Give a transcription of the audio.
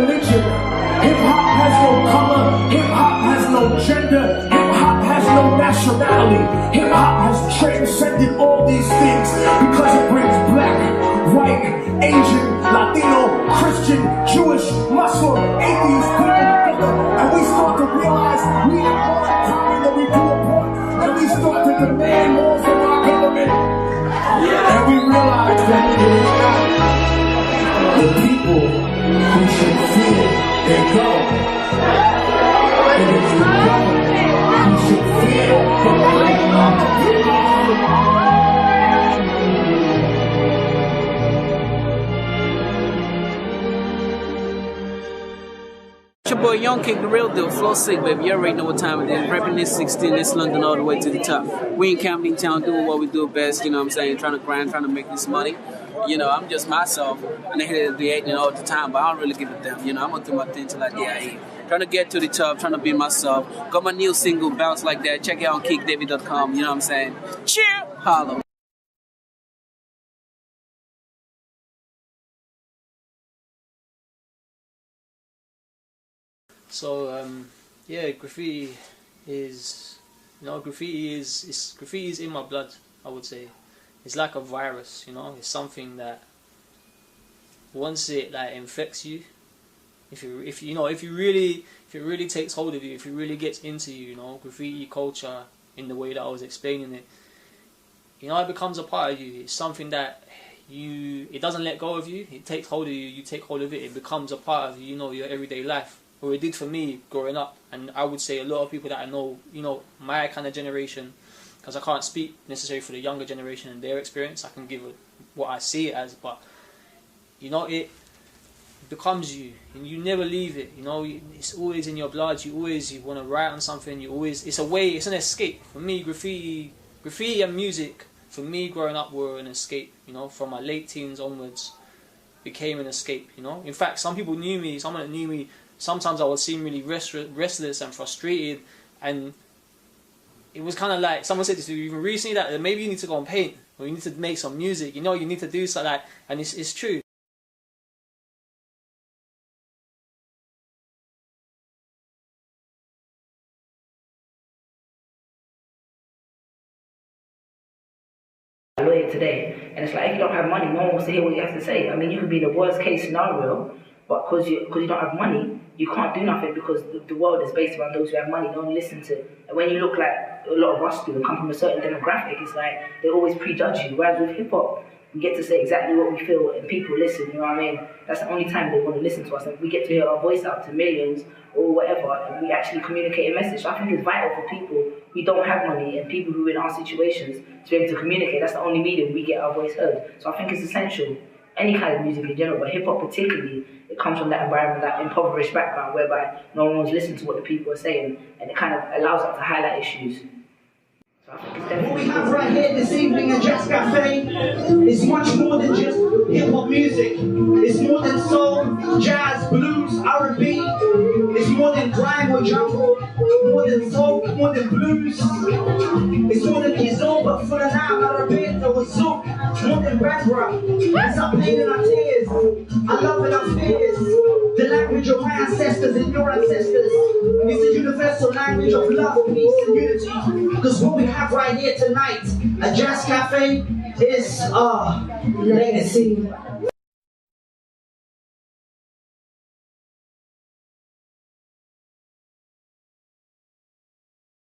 religion. Hip-hop has no color. Hip-hop has no gender. Hip-hop has no nationality. Hip-hop has transcended all these things because it brings black, white, Asian, Latino, Christian, Jewish, Muslim, atheist people together. And we start to realize we have more in common than we do apart. And we start to demand more from our government. And we realize that it is not the people who should fear their government. It is the government who should fear the people. It's your boy Young King, the real deal, Flow Sick, baby. You already know what time it is. Repping this 16, this London all the way to the top. We in Camden Town doing what we do best, you know what I'm saying? Trying to grind, trying to make this money. You know, I'm just myself, and they hit the 8 all the time, but I don't really give a damn. You know, I'm gonna do my thing till I die. Trying to get to the top, trying to be myself. Got my new single, Bounce Like That. Check it out on kickdavid.com, you know what I'm saying? Cheer! Holla. So yeah, graffiti is, you know, graffiti is in my blood. I would say it's like a virus. You know, it's something that once it like infects you, if it really takes hold of you, if it really gets into you, you know, graffiti culture in the way that I was explaining it, you know, it becomes a part of you. It's something that it doesn't let go of you. It takes hold of you. You take hold of it. It becomes a part of you. You know, your everyday life. Or it did for me growing up, and I would say a lot of people that I know, you know, my kind of generation, because I can't speak necessarily for the younger generation and their experience. I can give what I see it as, but you know, it becomes you, and you never leave it. You know, it's always in your blood. You want to write on something. It's a way. It's an escape for me. Graffiti and music for me growing up were an escape. You know, from my late teens onwards, became an escape. You know, in fact, some people knew me. Someone that knew me. Sometimes I would seem really restless and frustrated, and it was kind of like someone said to you even recently that maybe you need to go and paint, or you need to make some music. You know, you need to do something like that, and it's true. Lawyer today, and it's like if you don't have money, no one wants to hear what you have to say. I mean, you could be the worst case scenario, but because you don't have money, you can't do nothing because the world is based around those who have money. Don't listen to. And when you look like a lot of us do and come from a certain demographic, it's like they always prejudge you. Whereas with hip hop, we get to say exactly what we feel, and people listen. You know what I mean? That's the only time they want to listen to us, and we get to hear our voice out to millions or whatever, and we actually communicate a message. So I think it's vital for people who don't have money and people who are in our situations to be able to communicate. That's the only medium we get our voice heard. So I think it's essential. Any kind of music in general, but hip-hop particularly, it comes from that environment, that impoverished background whereby no one's listening to what the people are saying, and it kind of allows us to highlight issues. So I think it's definitely what we have right here this evening at Jazz Cafe is much more than just hip-hop music. It's more than soul, jazz, blues, R&B. It's more than grime or jungle, more than folk, more than blues. It's more than Kizomba, but for the now, Arabetta or Zouk. More than Bambara. It's our pain and our tears, our love and our fears. The language of my ancestors and your ancestors. It's the universal language of love, peace and unity. Because what we have right here tonight at Jazz Cafe is our legacy.